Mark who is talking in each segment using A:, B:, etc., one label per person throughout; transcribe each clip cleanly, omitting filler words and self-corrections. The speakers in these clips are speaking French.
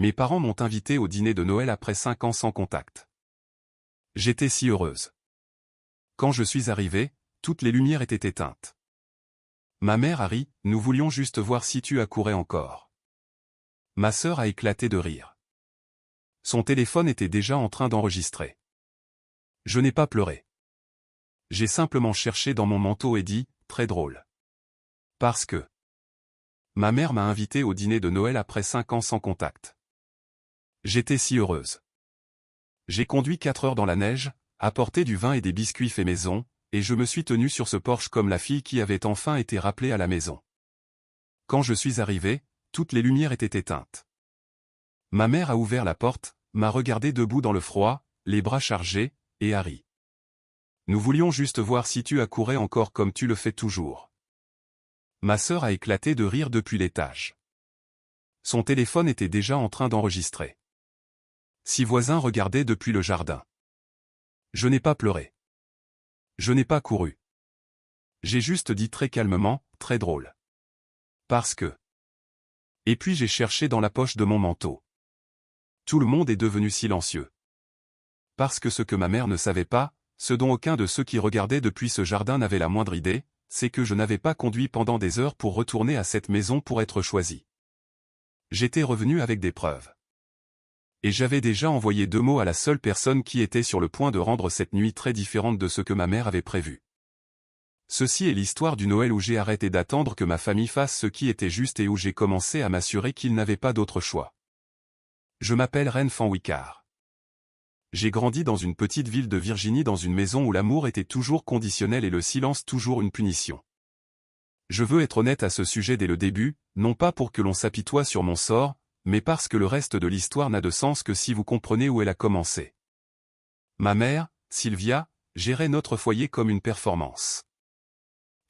A: Mes parents m'ont invité au dîner de Noël après 5 ans sans contact. J'étais si heureuse. Quand je suis arrivée, toutes les lumières étaient éteintes. Ma mère a ri, nous voulions juste voir si tu accourais encore. Ma sœur a éclaté de rire. Son téléphone était déjà en train d'enregistrer. Je n'ai pas pleuré. J'ai simplement cherché dans mon manteau et dit, très drôle. Parce que ma mère m'a invité au dîner de Noël après 5 ans sans contact. J'étais si heureuse. J'ai conduit 4 heures dans la neige, apporté du vin et des biscuits faits maison, et je me suis tenu sur ce porche comme la fille qui avait enfin été rappelée à la maison. Quand je suis arrivé, toutes les lumières étaient éteintes. Ma mère a ouvert la porte, m'a regardé debout dans le froid, les bras chargés, et a ri. Nous voulions juste voir si tu accourais encore comme tu le fais toujours. Ma sœur a éclaté de rire depuis l'étage. Son téléphone était déjà en train d'enregistrer. 6 voisins regardaient depuis le jardin. Je n'ai pas pleuré. Je n'ai pas couru. J'ai juste dit très calmement, très drôle. Parce que. Et puis j'ai cherché dans la poche de mon manteau. Tout le monde est devenu silencieux. Parce que ce que ma mère ne savait pas, ce dont aucun de ceux qui regardaient depuis ce jardin n'avait la moindre idée, c'est que je n'avais pas conduit pendant des heures pour retourner à cette maison pour être choisi. J'étais revenu avec des preuves. Et j'avais déjà envoyé 2 mots à la seule personne qui était sur le point de rendre cette nuit très différente de ce que ma mère avait prévu. Ceci est l'histoire du Noël où j'ai arrêté d'attendre que ma famille fasse ce qui était juste et où j'ai commencé à m'assurer qu'ils n'avaient pas d'autre choix. Je m'appelle Ren Van Wickar. J'ai grandi dans une petite ville de Virginie dans une maison où l'amour était toujours conditionnel et le silence toujours une punition. Je veux être honnête à ce sujet dès le début, non pas pour que l'on s'apitoie sur mon sort, mais parce que le reste de l'histoire n'a de sens que si vous comprenez où elle a commencé. Ma mère, Sylvia, gérait notre foyer comme une performance.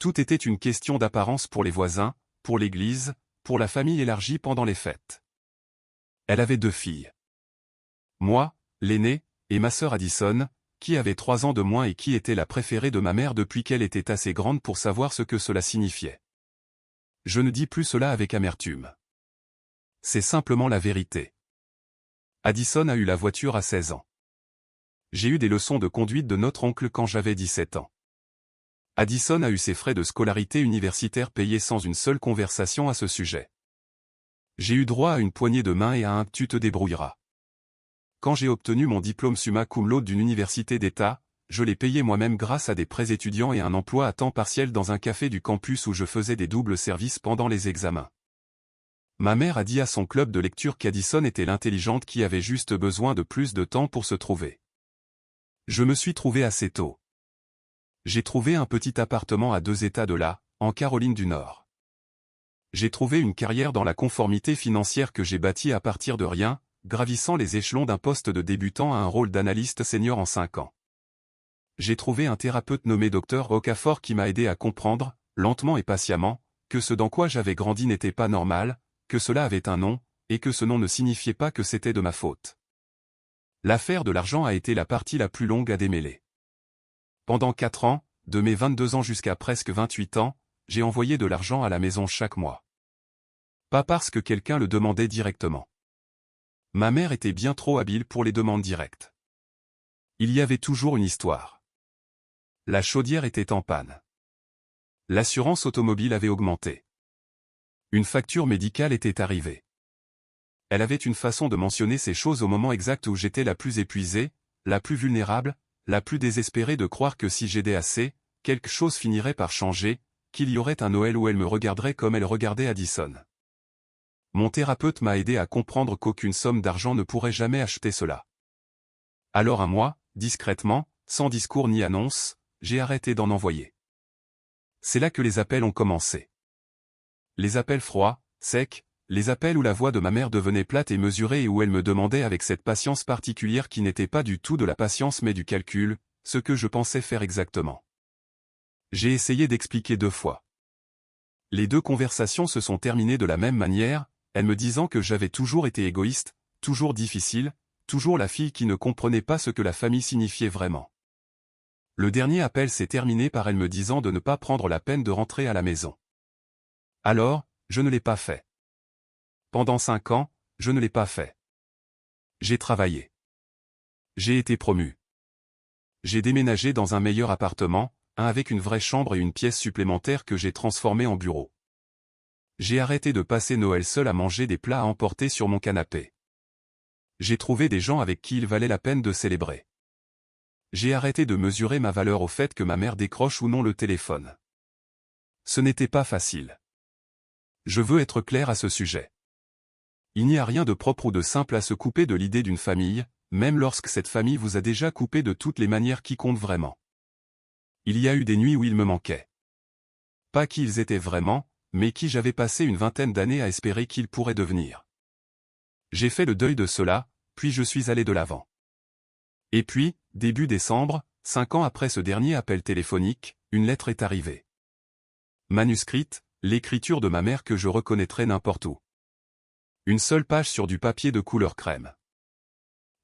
A: Tout était une question d'apparence pour les voisins, pour l'église, pour la famille élargie pendant les fêtes. Elle avait 2 filles. Moi, l'aînée, et ma sœur Addison, qui avait 3 ans de moins et qui était la préférée de ma mère depuis qu'elle était assez grande pour savoir ce que cela signifiait. Je ne dis plus cela avec amertume. C'est simplement la vérité. Addison a eu la voiture à 16 ans. J'ai eu des leçons de conduite de notre oncle quand j'avais 17 ans. Addison a eu ses frais de scolarité universitaire payés sans une seule conversation à ce sujet. J'ai eu droit à une poignée de main et à un « tu te débrouilleras ». Quand j'ai obtenu mon diplôme summa cum laude d'une université d'État, je l'ai payé moi-même grâce à des prêts étudiants et un emploi à temps partiel dans un café du campus où je faisais des doubles services pendant les examens. Ma mère a dit à son club de lecture qu'Addison était l'intelligente qui avait juste besoin de plus de temps pour se trouver. Je me suis trouvé assez tôt. J'ai trouvé un petit appartement à 2 États de là, en Caroline du Nord. J'ai trouvé une carrière dans la conformité financière que j'ai bâtie à partir de rien, gravissant les échelons d'un poste de débutant à un rôle d'analyste senior en 5 ans. J'ai trouvé un thérapeute nommé Dr Okafor qui m'a aidé à comprendre, lentement et patiemment, que ce dans quoi j'avais grandi n'était pas normal, que cela avait un nom, et que ce nom ne signifiait pas que c'était de ma faute. L'affaire de l'argent a été la partie la plus longue à démêler. Pendant 4 ans, de mes 22 ans jusqu'à presque 28 ans, j'ai envoyé de l'argent à la maison chaque mois. Pas parce que quelqu'un le demandait directement. Ma mère était bien trop habile pour les demandes directes. Il y avait toujours une histoire. La chaudière était en panne. L'assurance automobile avait augmenté. Une facture médicale était arrivée. Elle avait une façon de mentionner ces choses au moment exact où j'étais la plus épuisée, la plus vulnérable, la plus désespérée de croire que si j'aidais assez, quelque chose finirait par changer, qu'il y aurait un Noël où elle me regarderait comme elle regardait Addison. Mon thérapeute m'a aidé à comprendre qu'aucune somme d'argent ne pourrait jamais acheter cela. Alors un mois, discrètement, sans discours ni annonce, j'ai arrêté d'en envoyer. C'est là que les appels ont commencé. Les appels froids, secs, les appels où la voix de ma mère devenait plate et mesurée et où elle me demandait avec cette patience particulière qui n'était pas du tout de la patience mais du calcul, ce que je pensais faire exactement. J'ai essayé d'expliquer 2 fois. Les 2 conversations se sont terminées de la même manière, elle me disant que j'avais toujours été égoïste, toujours difficile, toujours la fille qui ne comprenait pas ce que la famille signifiait vraiment. Le dernier appel s'est terminé par elle me disant de ne pas prendre la peine de rentrer à la maison. Alors, je ne l'ai pas fait. Pendant 5 ans, je ne l'ai pas fait. J'ai travaillé. J'ai été promu. J'ai déménagé dans un meilleur appartement, un avec une vraie chambre et une pièce supplémentaire que j'ai transformée en bureau. J'ai arrêté de passer Noël seul à manger des plats à emporter sur mon canapé. J'ai trouvé des gens avec qui il valait la peine de célébrer. J'ai arrêté de mesurer ma valeur au fait que ma mère décroche ou non le téléphone. Ce n'était pas facile. Je veux être clair à ce sujet. Il n'y a rien de propre ou de simple à se couper de l'idée d'une famille, même lorsque cette famille vous a déjà coupé de toutes les manières qui comptent vraiment. Il y a eu des nuits où ils me manquaient. Pas qui ils étaient vraiment, mais qui j'avais passé une vingtaine d'années à espérer qu'ils pourraient devenir. J'ai fait le deuil de cela, puis je suis allé de l'avant. Et puis, début décembre, 5 ans après ce dernier appel téléphonique, une lettre est arrivée. Manuscrite, l'écriture de ma mère que je reconnaîtrai n'importe où. Une seule page sur du papier de couleur crème.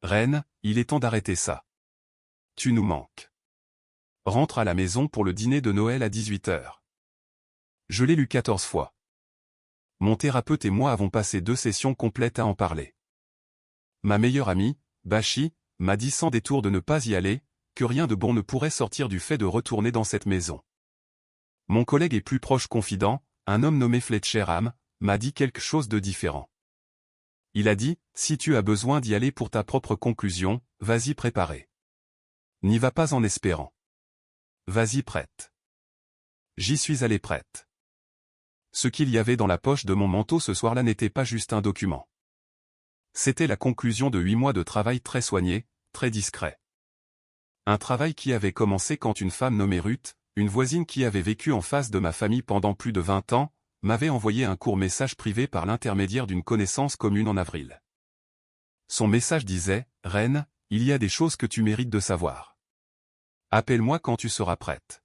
A: Reine, il est temps d'arrêter ça. Tu nous manques. Rentre à la maison pour le dîner de Noël à 18 h. Je l'ai lu 14 fois. Mon thérapeute et moi avons passé 2 sessions complètes à en parler. Ma meilleure amie, Bachi, m'a dit sans détour de ne pas y aller, que rien de bon ne pourrait sortir du fait de retourner dans cette maison. Mon collègue et plus proche confident, un homme nommé Fletcher Ham, m'a dit quelque chose de différent. Il a dit, si tu as besoin d'y aller pour ta propre conclusion, vas-y préparé. N'y va pas en espérant. Vas-y prête. J'y suis allé prête. Ce qu'il y avait dans la poche de mon manteau ce soir-là n'était pas juste un document. C'était la conclusion de 8 mois de travail très soigné, très discret. Un travail qui avait commencé quand une femme nommée Ruth, une voisine qui avait vécu en face de ma famille pendant plus de 20 ans, m'avait envoyé un court message privé par l'intermédiaire d'une connaissance commune en avril. Son message disait, « Reine, il y a des choses que tu mérites de savoir. Appelle-moi quand tu seras prête. »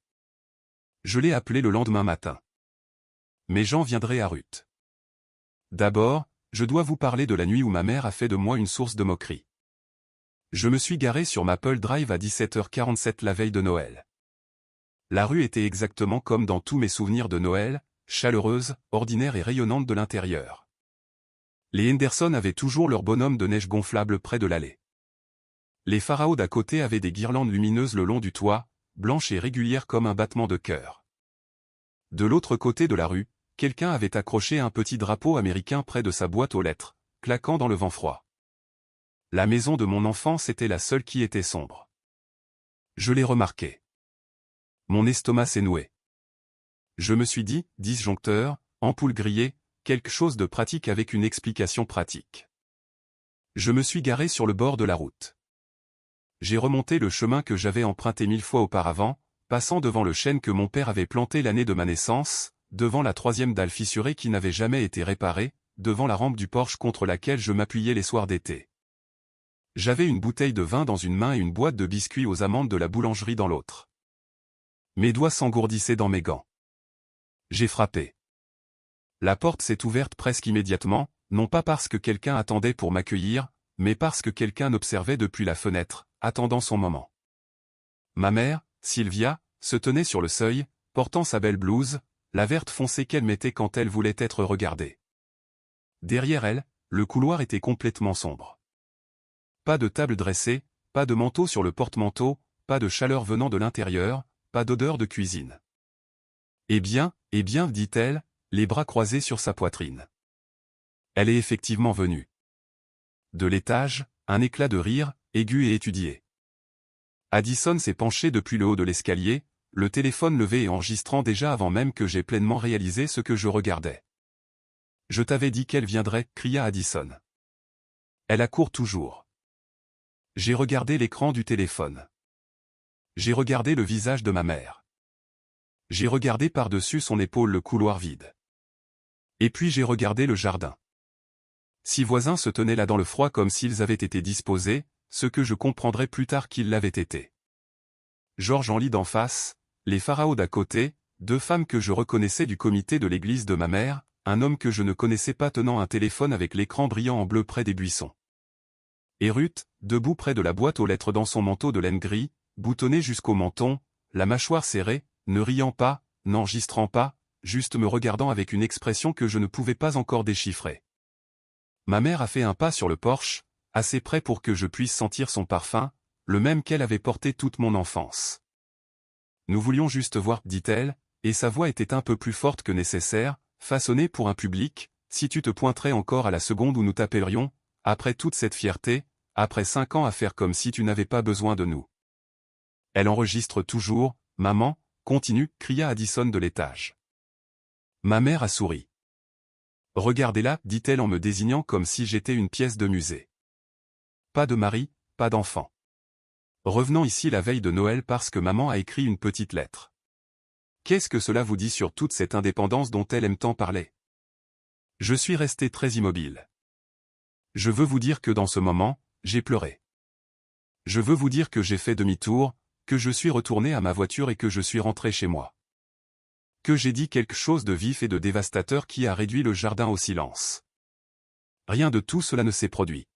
A: Je l'ai appelé le lendemain matin. Mais j'en viendrai à Ruth. D'abord, je dois vous parler de la nuit où ma mère a fait de moi une source de moquerie. Je me suis garé sur Maple Drive à 17h47 la veille de Noël. La rue était exactement comme dans tous mes souvenirs de Noël, chaleureuse, ordinaire et rayonnante de l'intérieur. Les Henderson avaient toujours leur bonhomme de neige gonflable près de l'allée. Les pharaons d'à côté avaient des guirlandes lumineuses le long du toit, blanches et régulières comme un battement de cœur. De l'autre côté de la rue, quelqu'un avait accroché un petit drapeau américain près de sa boîte aux lettres, claquant dans le vent froid. La maison de mon enfance était la seule qui était sombre. Je l'ai remarqué. Mon estomac s'est noué. Je me suis dit, disjoncteur, ampoule grillée, quelque chose de pratique avec une explication pratique. Je me suis garé sur le bord de la route. J'ai remonté le chemin que j'avais emprunté 1000 fois auparavant, passant devant le chêne que mon père avait planté l'année de ma naissance, devant la 3e dalle fissurée qui n'avait jamais été réparée, devant la rampe du porche contre laquelle je m'appuyais les soirs d'été. J'avais une bouteille de vin dans une main et une boîte de biscuits aux amandes de la boulangerie dans l'autre. Mes doigts s'engourdissaient dans mes gants. J'ai frappé. La porte s'est ouverte presque immédiatement, non pas parce que quelqu'un attendait pour m'accueillir, mais parce que quelqu'un observait depuis la fenêtre, attendant son moment. Ma mère, Sylvia, se tenait sur le seuil, portant sa belle blouse, la verte foncée qu'elle mettait quand elle voulait être regardée. Derrière elle, le couloir était complètement sombre. Pas de table dressée, pas de manteau sur le porte-manteau, pas de chaleur venant de l'intérieur, pas d'odeur de cuisine. Eh bien, dit-elle, les bras croisés sur sa poitrine. Elle est effectivement venue. De l'étage, un éclat de rire, aigu et étudié. Addison s'est penché depuis le haut de l'escalier, le téléphone levé et enregistrant déjà avant même que j'aie pleinement réalisé ce que je regardais. « Je t'avais dit qu'elle viendrait, » cria Addison. Elle accourt toujours. J'ai regardé l'écran du téléphone. J'ai regardé le visage de ma mère. J'ai regardé par-dessus son épaule le couloir vide. Et puis j'ai regardé le jardin. 6 voisins se tenaient là dans le froid comme s'ils avaient été disposés, ce que je comprendrai plus tard qu'ils l'avaient été. George en lit d'en face, les pharaons d'à côté, 2 femmes que je reconnaissais du comité de l'église de ma mère, un homme que je ne connaissais pas tenant un téléphone avec l'écran brillant en bleu près des buissons. Et Ruth, debout près de la boîte aux lettres dans son manteau de laine gris, boutonné jusqu'au menton, la mâchoire serrée, ne riant pas, n'enregistrant pas, juste me regardant avec une expression que je ne pouvais pas encore déchiffrer. Ma mère a fait un pas sur le porche, assez près pour que je puisse sentir son parfum, le même qu'elle avait porté toute mon enfance. Nous voulions juste voir, dit-elle, et sa voix était un peu plus forte que nécessaire, façonnée pour un public, si tu te pointerais encore à la seconde où nous t'appellerions, après toute cette fierté, après 5 ans à faire comme si tu n'avais pas besoin de nous. Elle enregistre toujours, maman, continue, cria Addison de l'étage. Ma mère a souri. Regardez-la, dit-elle en me désignant comme si j'étais une pièce de musée. Pas de mari, pas d'enfant. Revenant ici la veille de Noël parce que maman a écrit une petite lettre. Qu'est-ce que cela vous dit sur toute cette indépendance dont elle aime tant parler? Je suis resté très immobile. Je veux vous dire que dans ce moment, j'ai pleuré. Je veux vous dire que j'ai fait demi-tour, que je suis retourné à ma voiture et que je suis rentré chez moi. Que j'ai dit quelque chose de vif et de dévastateur qui a réduit le jardin au silence. Rien de tout cela ne s'est produit.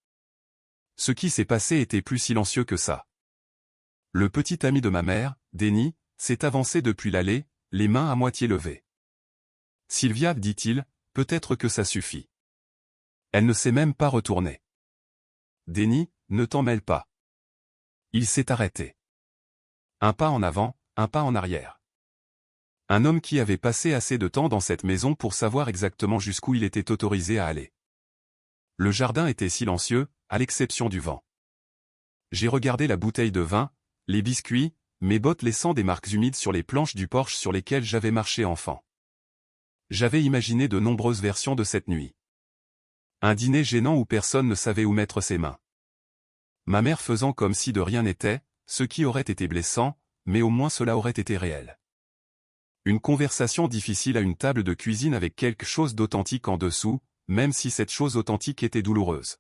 A: Ce qui s'est passé était plus silencieux que ça. Le petit ami de ma mère, Denny, s'est avancé depuis l'allée, les mains à moitié levées. Sylvia, dit-il, peut-être que ça suffit. Elle ne s'est même pas retournée. Denny, ne t'en mêle pas. Il s'est arrêté. Un pas en avant, un pas en arrière. Un homme qui avait passé assez de temps dans cette maison pour savoir exactement jusqu'où il était autorisé à aller. Le jardin était silencieux, à l'exception du vent. J'ai regardé la bouteille de vin, les biscuits, mes bottes laissant des marques humides sur les planches du porche sur lesquelles j'avais marché enfant. J'avais imaginé de nombreuses versions de cette nuit. Un dîner gênant où personne ne savait où mettre ses mains. Ma mère faisant comme si de rien n'était, ce qui aurait été blessant, mais au moins cela aurait été réel. Une conversation difficile à une table de cuisine avec quelque chose d'authentique en dessous, même si cette chose authentique était douloureuse.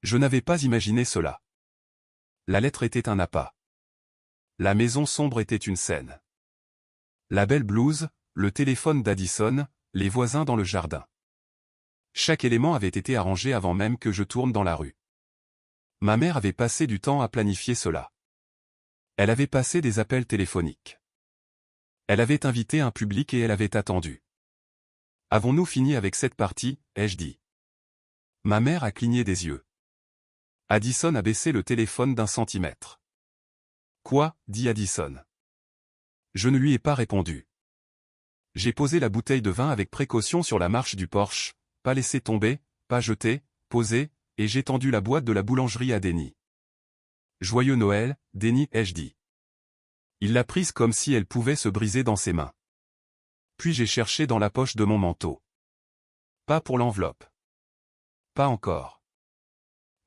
A: Je n'avais pas imaginé cela. La lettre était un appât. La maison sombre était une scène. La belle blouse, le téléphone d'Addison, les voisins dans le jardin. Chaque élément avait été arrangé avant même que je tourne dans la rue. Ma mère avait passé du temps à planifier cela. Elle avait passé des appels téléphoniques. Elle avait invité un public et elle avait attendu. Avons-nous fini avec cette partie, ai-je dit. Ma mère a cligné des yeux. Addison a baissé le téléphone d'1 centimètre. Quoi, dit Addison. Je ne lui ai pas répondu. J'ai posé la bouteille de vin avec précaution sur la marche du porche, pas laissé tomber, pas jeté, posé, et j'ai tendu la boîte de la boulangerie à Denny. Joyeux Noël, Denny, ai-je dit. Il l'a prise comme si elle pouvait se briser dans ses mains. Puis j'ai cherché dans la poche de mon manteau. Pas pour l'enveloppe. Pas encore.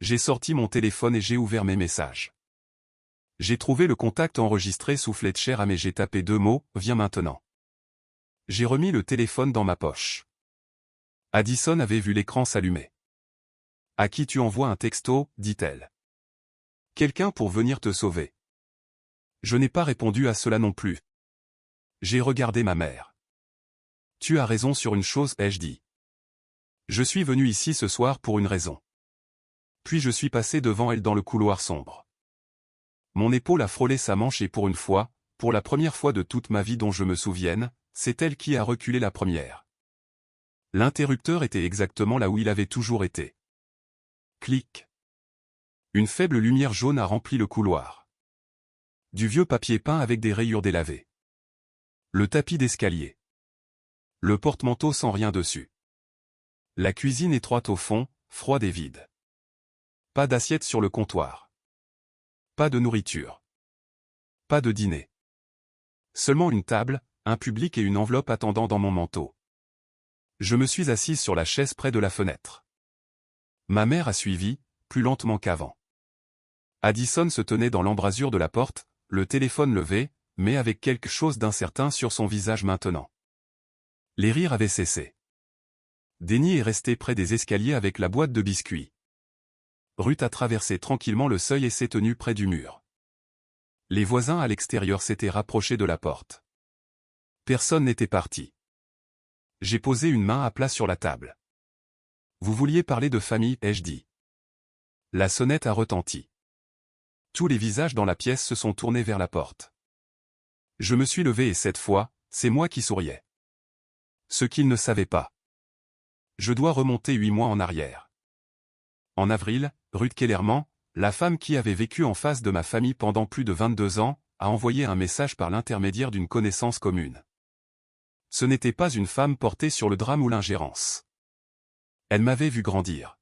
A: J'ai sorti mon téléphone et j'ai ouvert mes messages. J'ai trouvé le contact enregistré sous Fletcher mais j'ai tapé 2 mots, viens maintenant. J'ai remis le téléphone dans ma poche. Addison avait vu l'écran s'allumer. À qui tu envoies un texto, dit-elle. Quelqu'un pour venir te sauver. Je n'ai pas répondu à cela non plus. J'ai regardé ma mère. Tu as raison sur une chose, ai-je dit. Je suis venu ici ce soir pour une raison. Puis je suis passé devant elle dans le couloir sombre. Mon épaule a frôlé sa manche et pour une fois, pour la première fois de toute ma vie dont je me souvienne, c'est elle qui a reculé la première. L'interrupteur était exactement là où il avait toujours été. Clic. Une faible lumière jaune a rempli le couloir. Du vieux papier peint avec des rayures délavées. Le tapis d'escalier. Le porte-manteau sans rien dessus. La cuisine étroite au fond, froide et vide. Pas d'assiette sur le comptoir. Pas de nourriture. Pas de dîner. Seulement une table, un public et une enveloppe attendant dans mon manteau. Je me suis assise sur la chaise près de la fenêtre. Ma mère a suivi, plus lentement qu'avant. Addison se tenait dans l'embrasure de la porte, le téléphone levé, mais avec quelque chose d'incertain sur son visage maintenant. Les rires avaient cessé. Denny est resté près des escaliers avec la boîte de biscuits. Ruth a traversé tranquillement le seuil et s'est tenue près du mur. Les voisins à l'extérieur s'étaient rapprochés de la porte. Personne n'était parti. J'ai posé une main à plat sur la table. Vous vouliez parler de famille, ai-je dit. La sonnette a retenti. Tous les visages dans la pièce se sont tournés vers la porte. Je me suis levé et cette fois, c'est moi qui souriais. Ce qu'ils ne savaient pas. Je dois remonter 8 mois en arrière. En avril, Ruth Kellerman, la femme qui avait vécu en face de ma famille pendant plus de 22 ans, a envoyé un message par l'intermédiaire d'une connaissance commune. Ce n'était pas une femme portée sur le drame ou l'ingérence. Elle m'avait vu grandir.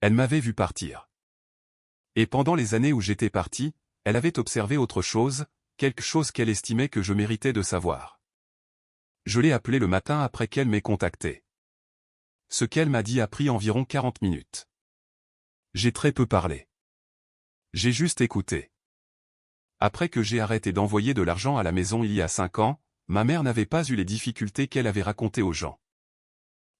A: Elle m'avait vu partir. Et pendant les années où j'étais parti, elle avait observé autre chose, quelque chose qu'elle estimait que je méritais de savoir. Je l'ai appelée le matin après qu'elle m'ait contacté. Ce qu'elle m'a dit a pris environ 40 minutes. J'ai très peu parlé. J'ai juste écouté. Après que j'ai arrêté d'envoyer de l'argent à la maison il y a 5 ans, ma mère n'avait pas eu les difficultés qu'elle avait racontées aux gens.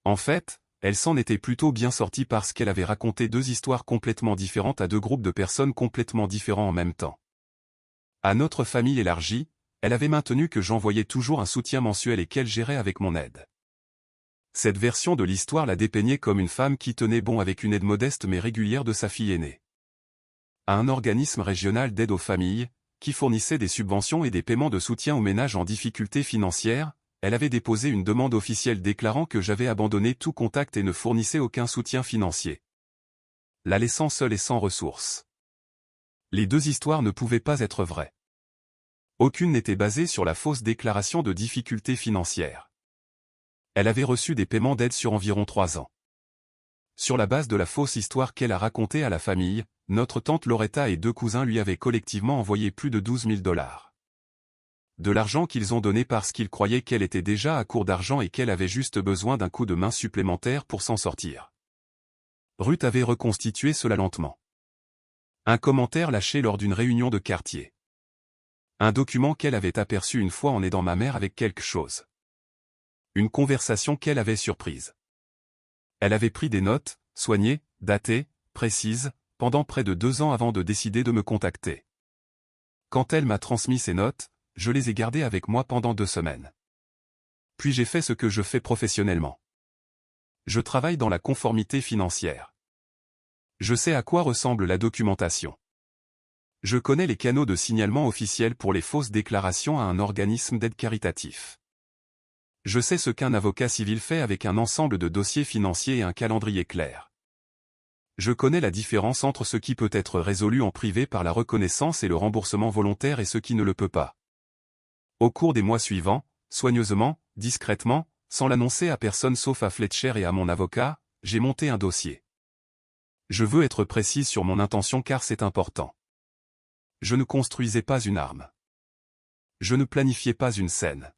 A: En fait, elle s'en était plutôt bien sortie parce qu'elle avait raconté 2 histoires complètement différentes à 2 groupes de personnes complètement différents en même temps. À notre famille élargie, elle avait maintenu que j'envoyais toujours un soutien mensuel et qu'elle gérait avec mon aide. Cette version de l'histoire la dépeignait comme une femme qui tenait bon avec une aide modeste mais régulière de sa fille aînée. À un organisme régional d'aide aux familles, qui fournissait des subventions et des paiements de soutien aux ménages en difficulté financière, elle avait déposé une demande officielle déclarant que j'avais abandonné tout contact et ne fournissais aucun soutien financier, la laissant seule et sans ressources. Les 2 histoires ne pouvaient pas être vraies. Aucune n'était basée sur la fausse déclaration de difficulté financière. Elle avait reçu des paiements d'aide sur environ 3 ans. Sur la base de la fausse histoire qu'elle a racontée à la famille, notre tante Loretta et 2 cousins lui avaient collectivement envoyé plus de $12 000. De l'argent qu'ils ont donné parce qu'ils croyaient qu'elle était déjà à court d'argent et qu'elle avait juste besoin d'un coup de main supplémentaire pour s'en sortir. Ruth avait reconstitué cela lentement. Un commentaire lâché lors d'une réunion de quartier. Un document qu'elle avait aperçu une fois en aidant ma mère avec quelque chose. Une conversation qu'elle avait surprise. Elle avait pris des notes, soignées, datées, précises, pendant près de 2 ans avant de décider de me contacter. Quand elle m'a transmis ces notes, je les ai gardées avec moi pendant 2 semaines. Puis j'ai fait ce que je fais professionnellement. Je travaille dans la conformité financière. Je sais à quoi ressemble la documentation. Je connais les canaux de signalement officiels pour les fausses déclarations à un organisme d'aide caritatif. Je sais ce qu'un avocat civil fait avec un ensemble de dossiers financiers et un calendrier clair. Je connais la différence entre ce qui peut être résolu en privé par la reconnaissance et le remboursement volontaire et ce qui ne le peut pas. Au cours des mois suivants, soigneusement, discrètement, sans l'annoncer à personne sauf à Fletcher et à mon avocat, j'ai monté un dossier. Je veux être précise sur mon intention car c'est important. Je ne construisais pas une arme. Je ne planifiais pas une scène.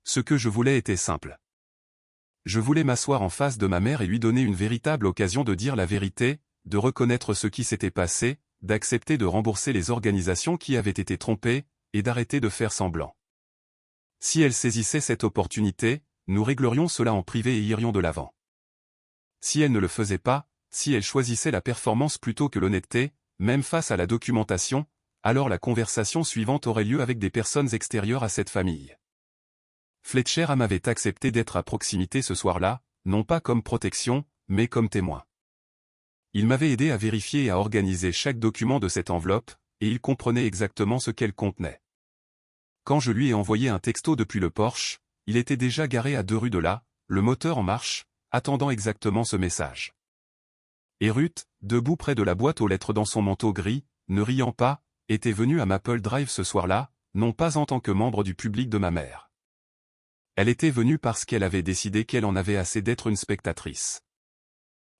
A: Ce que je voulais était simple. Je voulais m'asseoir en face de ma mère et lui donner une véritable occasion de dire la vérité, de reconnaître ce qui s'était passé, d'accepter de rembourser les organisations qui avaient été trompées, et d'arrêter de faire semblant. Si elle saisissait cette opportunité, nous réglerions cela en privé et irions de l'avant. Si elle ne le faisait pas, si elle choisissait la performance plutôt que l'honnêteté, même face à la documentation, alors la conversation suivante aurait lieu avec des personnes extérieures à cette famille. Fletcher m'avait accepté d'être à proximité ce soir-là, non pas comme protection, mais comme témoin. Il m'avait aidé à vérifier et à organiser chaque document de cette enveloppe, et il comprenait exactement ce qu'elle contenait. Quand je lui ai envoyé un texto depuis le Porsche, il était déjà garé à 2 rues de là, le moteur en marche, attendant exactement ce message. Et Ruth, debout près de la boîte aux lettres dans son manteau gris, ne riant pas, était venue à Maple Drive ce soir-là, non pas en tant que membre du public de ma mère. Elle était venue parce qu'elle avait décidé qu'elle en avait assez d'être une spectatrice.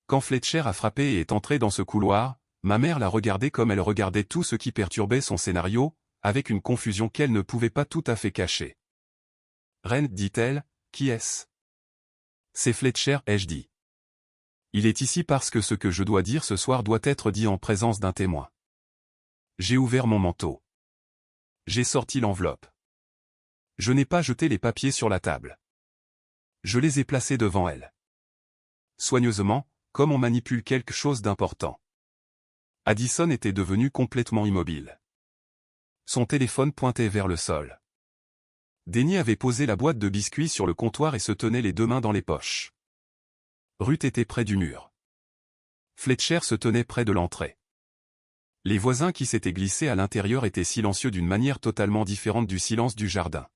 A: Quand Fletcher a frappé et est entré dans ce couloir, ma mère l'a regardé comme elle regardait tout ce qui perturbait son scénario, avec une confusion qu'elle ne pouvait pas tout à fait cacher. « Reine, dit-elle, qui est-ce ? » »« C'est Fletcher, ai-je dit. Il est ici parce que ce que je dois dire ce soir doit être dit en présence d'un témoin. » J'ai ouvert mon manteau. J'ai sorti l'enveloppe. Je n'ai pas jeté les papiers sur la table. Je les ai placés devant elle. Soigneusement, comme on manipule quelque chose d'important. Addison était devenu complètement immobile. Son téléphone pointait vers le sol. Denny avait posé la boîte de biscuits sur le comptoir et se tenait les 2 mains dans les poches. Ruth était près du mur. Fletcher se tenait près de l'entrée. Les voisins qui s'étaient glissés à l'intérieur étaient silencieux d'une manière totalement différente du silence du jardin.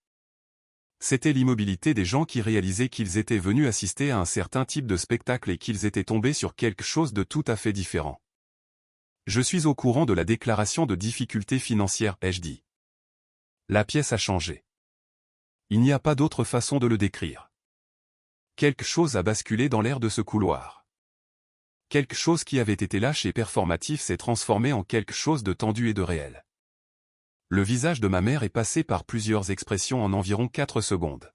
A: C'était l'immobilité des gens qui réalisaient qu'ils étaient venus assister à un certain type de spectacle et qu'ils étaient tombés sur quelque chose de tout à fait différent. Je suis au courant de la déclaration de difficultés financières, ai-je dit. La pièce a changé. Il n'y a pas d'autre façon de le décrire. Quelque chose a basculé dans l'air de ce couloir. Quelque chose qui avait été lâche et performatif s'est transformé en quelque chose de tendu et de réel. Le visage de ma mère est passé par plusieurs expressions en environ 4 secondes.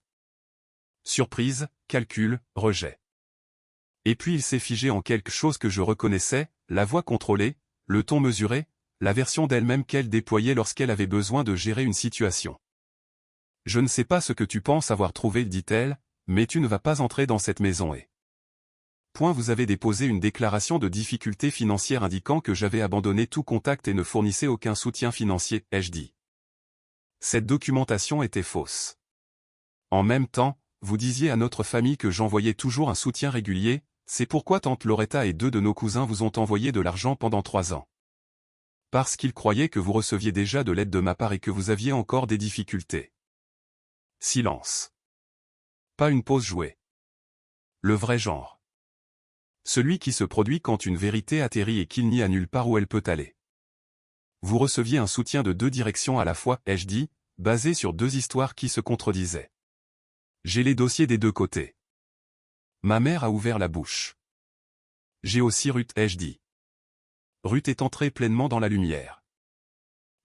A: Surprise, calcul, rejet. Et puis il s'est figé en quelque chose que je reconnaissais, la voix contrôlée, le ton mesuré, la version d'elle-même qu'elle déployait lorsqu'elle avait besoin de gérer une situation. « Je ne sais pas ce que tu penses avoir trouvé, dit-elle, mais tu ne vas pas entrer dans cette maison et... » Vous avez déposé une déclaration de difficulté financière indiquant que j'avais abandonné tout contact et ne fournissais aucun soutien financier, ai-je dit. Cette documentation était fausse. En même temps, vous disiez à notre famille que j'envoyais toujours un soutien régulier, c'est pourquoi tante Loretta et 2 de nos cousins vous ont envoyé de l'argent pendant 3 ans. Parce qu'ils croyaient que vous receviez déjà de l'aide de ma part et que vous aviez encore des difficultés. Silence. Pas une pause jouée. Le vrai genre. Celui qui se produit quand une vérité atterrit et qu'il n'y a nulle part où elle peut aller. Vous receviez un soutien de 2 directions à la fois, ai-je dit, basé sur 2 histoires qui se contredisaient. J'ai les dossiers des 2 côtés. Ma mère a ouvert la bouche. J'ai aussi Ruth, ai-je dit. Ruth est entrée pleinement dans la lumière.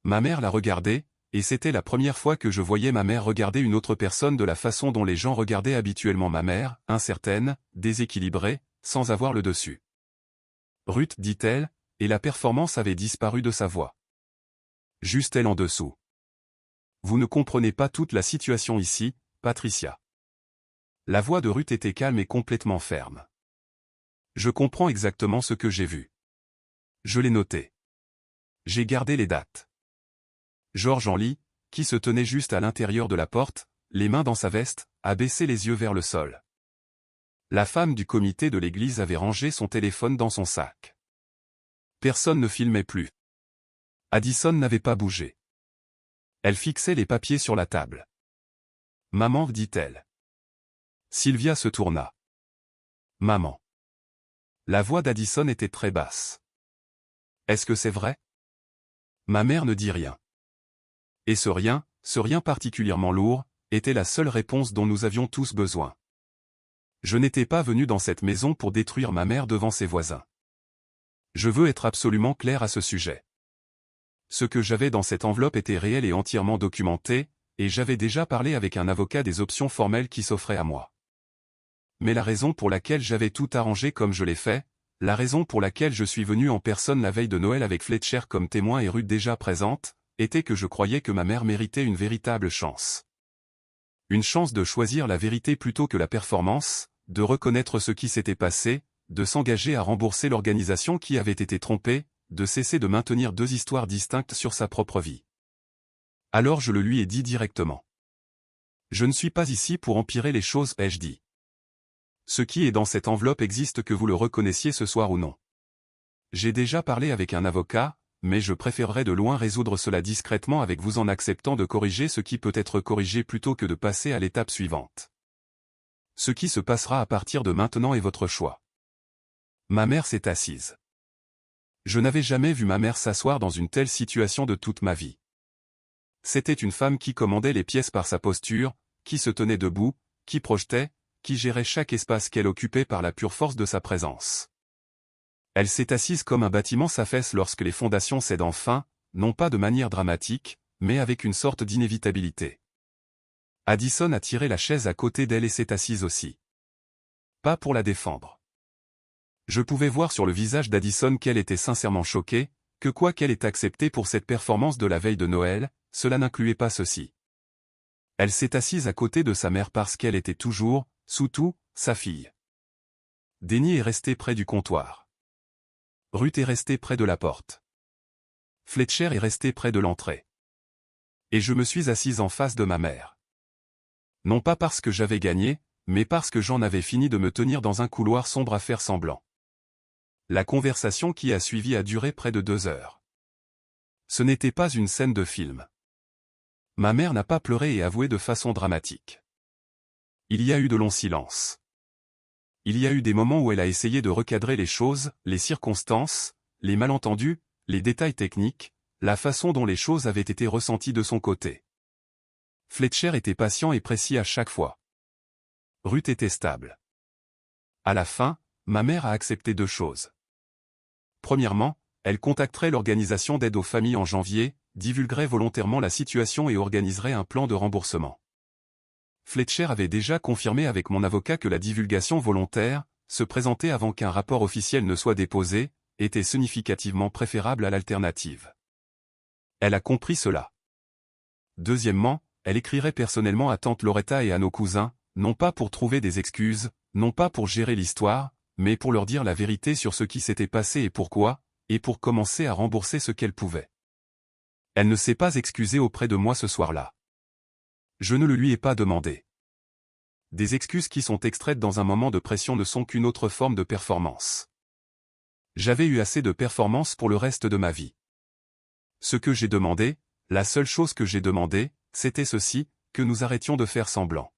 A: Ma mère l'a regardée, et c'était la première fois que je voyais ma mère regarder une autre personne de la façon dont les gens regardaient habituellement ma mère, incertaine, déséquilibrée, sans avoir le dessus. Ruth, dit-elle, et la performance avait disparu de sa voix. Juste elle en dessous. Vous ne comprenez pas toute la situation ici, Patricia. La voix de Ruth était calme et complètement ferme. Je comprends exactement ce que j'ai vu. Je l'ai noté. J'ai gardé les dates. Georges Henly, qui se tenait juste à l'intérieur de la porte, les mains dans sa veste, a baissé les yeux vers le sol. La femme du comité de l'église avait rangé son téléphone dans son sac. Personne ne filmait plus. Addison n'avait pas bougé. Elle fixait les papiers sur la table. Maman, dit-elle. Sylvia se tourna. Maman. La voix d'Addison était très basse. Est-ce que c'est vrai? Ma mère ne dit rien. Et ce rien particulièrement lourd, était la seule réponse dont nous avions tous besoin. Je n'étais pas venu dans cette maison pour détruire ma mère devant ses voisins. Je veux être absolument clair à ce sujet. Ce que j'avais dans cette enveloppe était réel et entièrement documenté, et j'avais déjà parlé avec un avocat des options formelles qui s'offraient à moi. Mais la raison pour laquelle j'avais tout arrangé comme je l'ai fait, la raison pour laquelle je suis venu en personne la veille de Noël avec Fletcher comme témoin et Ruth déjà présente, était que je croyais que ma mère méritait une véritable chance. Une chance de choisir la vérité plutôt que la performance, de reconnaître ce qui s'était passé, de s'engager à rembourser l'organisation qui avait été trompée, de cesser de maintenir 2 histoires distinctes sur sa propre vie. Alors je le lui ai dit directement. Je ne suis pas ici pour empirer les choses, ai-je dit. Ce qui est dans cette enveloppe existe que vous le reconnaissiez ce soir ou non. J'ai déjà parlé avec un avocat, mais je préférerais de loin résoudre cela discrètement avec vous en acceptant de corriger ce qui peut être corrigé plutôt que de passer à l'étape suivante. Ce qui se passera à partir de maintenant est votre choix. Ma mère s'est assise. Je n'avais jamais vu ma mère s'asseoir dans une telle situation de toute ma vie. C'était une femme qui commandait les pièces par sa posture, qui se tenait debout, qui projetait, qui gérait chaque espace qu'elle occupait par la pure force de sa présence. Elle s'est assise comme un bâtiment s'affaisse lorsque les fondations cèdent enfin, non pas de manière dramatique, mais avec une sorte d'inévitabilité. Addison a tiré la chaise à côté d'elle et s'est assise aussi. Pas pour la défendre. Je pouvais voir sur le visage d'Addison qu'elle était sincèrement choquée, que quoi qu'elle ait accepté pour cette performance de la veille de Noël, cela n'incluait pas ceci. Elle s'est assise à côté de sa mère parce qu'elle était toujours, sous tout, sa fille. Denny est resté près du comptoir. Ruth est restée près de la porte. Fletcher est resté près de l'entrée. Et je me suis assise en face de ma mère. Non pas parce que j'avais gagné, mais parce que j'en avais fini de me tenir dans un couloir sombre à faire semblant. La conversation qui a suivi a duré près de 2 heures. Ce n'était pas une scène de film. Ma mère n'a pas pleuré et avoué de façon dramatique. Il y a eu de longs silences. Il y a eu des moments où elle a essayé de recadrer les choses, les circonstances, les malentendus, les détails techniques, la façon dont les choses avaient été ressenties de son côté. Fletcher était patient et précis à chaque fois. Ruth était stable. À la fin, ma mère a accepté 2 choses. Premièrement, elle contacterait l'organisation d'aide aux familles en janvier, divulguerait volontairement la situation et organiserait un plan de remboursement. Fletcher avait déjà confirmé avec mon avocat que la divulgation volontaire, se présenter avant qu'un rapport officiel ne soit déposé, était significativement préférable à l'alternative. Elle a compris cela. Deuxièmement, elle écrirait personnellement à tante Loretta et à nos cousins, non pas pour trouver des excuses, non pas pour gérer l'histoire, mais pour leur dire la vérité sur ce qui s'était passé et pourquoi, et pour commencer à rembourser ce qu'elle pouvait. Elle ne s'est pas excusée auprès de moi ce soir-là. Je ne le lui ai pas demandé. Des excuses qui sont extraites dans un moment de pression ne sont qu'une autre forme de performance. J'avais eu assez de performance pour le reste de ma vie. Ce que j'ai demandé, la seule chose que j'ai demandé, c'était ceci, que nous arrêtions de faire semblant.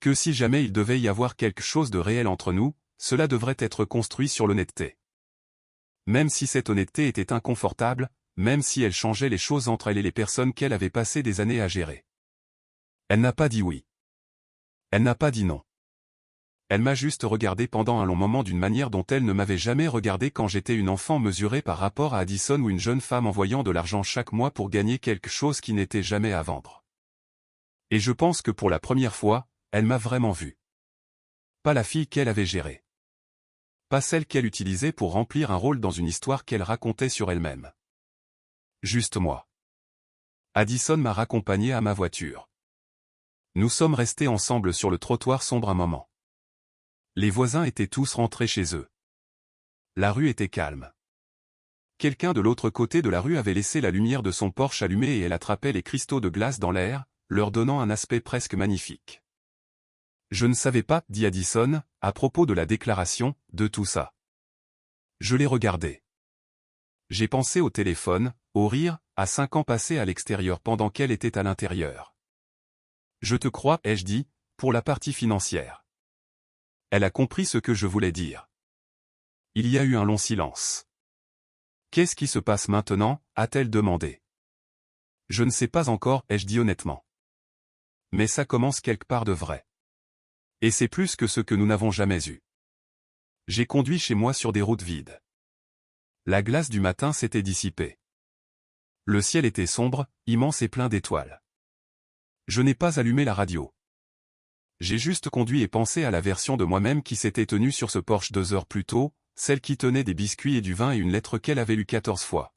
A: Que si jamais il devait y avoir quelque chose de réel entre nous, cela devrait être construit sur l'honnêteté. Même si cette honnêteté était inconfortable, même si elle changeait les choses entre elle et les personnes qu'elle avait passé des années à gérer. Elle n'a pas dit oui. Elle n'a pas dit non. Elle m'a juste regardé pendant un long moment d'une manière dont elle ne m'avait jamais regardé quand j'étais une enfant mesurée par rapport à Addison ou une jeune femme envoyant de l'argent chaque mois pour gagner quelque chose qui n'était jamais à vendre. Et je pense que pour la première fois, elle m'a vraiment vu. Pas la fille qu'elle avait gérée. Pas celle qu'elle utilisait pour remplir un rôle dans une histoire qu'elle racontait sur elle-même. Juste moi. Addison m'a raccompagné à ma voiture. Nous sommes restés ensemble sur le trottoir sombre un moment. Les voisins étaient tous rentrés chez eux. La rue était calme. Quelqu'un de l'autre côté de la rue avait laissé la lumière de son Porsche allumée et elle attrapait les cristaux de glace dans l'air, leur donnant un aspect presque magnifique. Je ne savais pas, dit Addison, à propos de la déclaration, de tout ça. Je l'ai regardé. J'ai pensé au téléphone, au rire, à 5 ans passés à l'extérieur pendant qu'elle était à l'intérieur. Je te crois, ai-je dit, pour la partie financière. Elle a compris ce que je voulais dire. Il y a eu un long silence. Qu'est-ce qui se passe maintenant, a-t-elle demandé. Je ne sais pas encore, ai-je dit honnêtement. Mais ça commence quelque part de vrai. Et c'est plus que ce que nous n'avons jamais eu. J'ai conduit chez moi sur des routes vides. La glace du matin s'était dissipée. Le ciel était sombre, immense et plein d'étoiles. Je n'ai pas allumé la radio. J'ai juste conduit et pensé à la version de moi-même qui s'était tenue sur ce Porsche 2 heures plus tôt, celle qui tenait des biscuits et du vin et une lettre qu'elle avait lue 14 fois.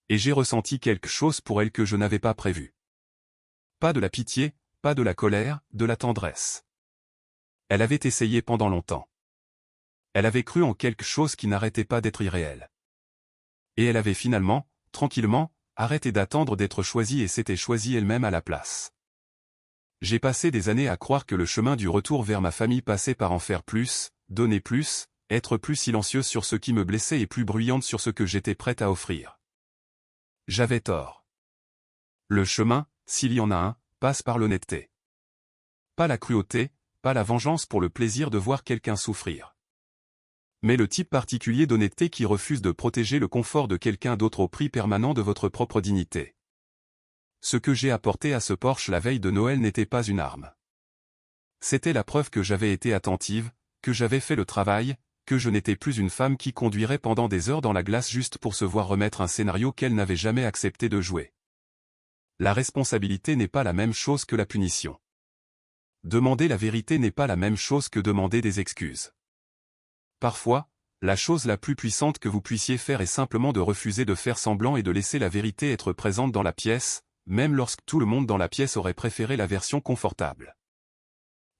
A: Et j'ai ressenti quelque chose pour elle que je n'avais pas prévu. Pas de la pitié, pas de la colère, de la tendresse. Elle avait essayé pendant longtemps. Elle avait cru en quelque chose qui n'arrêtait pas d'être irréel. Et elle avait finalement, tranquillement, arrêté d'attendre d'être choisie et s'était choisie elle-même à la place. J'ai passé des années à croire que le chemin du retour vers ma famille passait par en faire plus, donner plus, être plus silencieuse sur ce qui me blessait et plus bruyante sur ce que j'étais prête à offrir. J'avais tort. Le chemin, s'il y en a un, passe par l'honnêteté. Pas la cruauté, pas la vengeance pour le plaisir de voir quelqu'un souffrir. Mais le type particulier d'honnêteté qui refuse de protéger le confort de quelqu'un d'autre au prix permanent de votre propre dignité. Ce que j'ai apporté à ce Porsche la veille de Noël n'était pas une arme. C'était la preuve que j'avais été attentive, que j'avais fait le travail, que je n'étais plus une femme qui conduirait pendant des heures dans la glace juste pour se voir remettre un scénario qu'elle n'avait jamais accepté de jouer. La responsabilité n'est pas la même chose que la punition. Demander la vérité n'est pas la même chose que demander des excuses. Parfois, la chose la plus puissante que vous puissiez faire est simplement de refuser de faire semblant et de laisser la vérité être présente dans la pièce, même lorsque tout le monde dans la pièce aurait préféré la version confortable.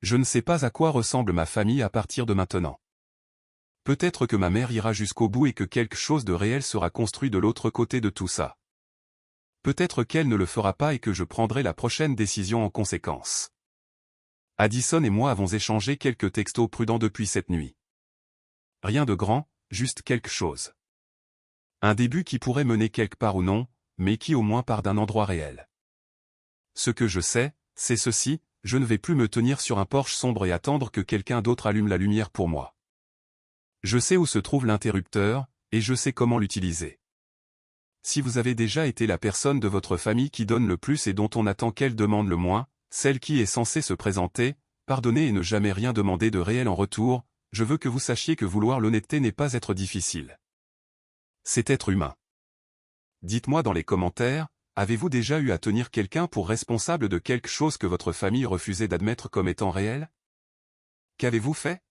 A: Je ne sais pas à quoi ressemble ma famille à partir de maintenant. Peut-être que ma mère ira jusqu'au bout et que quelque chose de réel sera construit de l'autre côté de tout ça. Peut-être qu'elle ne le fera pas et que je prendrai la prochaine décision en conséquence. Addison et moi avons échangé quelques textos prudents depuis cette nuit. Rien de grand, juste quelque chose. Un début qui pourrait mener quelque part ou non, mais qui au moins part d'un endroit réel. Ce que je sais, c'est ceci, je ne vais plus me tenir sur un porche sombre et attendre que quelqu'un d'autre allume la lumière pour moi. Je sais où se trouve l'interrupteur, et je sais comment l'utiliser. Si vous avez déjà été la personne de votre famille qui donne le plus et dont on attend qu'elle demande le moins, celle qui est censée se présenter, pardonner et ne jamais rien demander de réel en retour, je veux que vous sachiez que vouloir l'honnêteté n'est pas être difficile. C'est être humain. Dites-moi dans les commentaires, avez-vous déjà eu à tenir quelqu'un pour responsable de quelque chose que votre famille refusait d'admettre comme étant réel? Qu'avez-vous fait?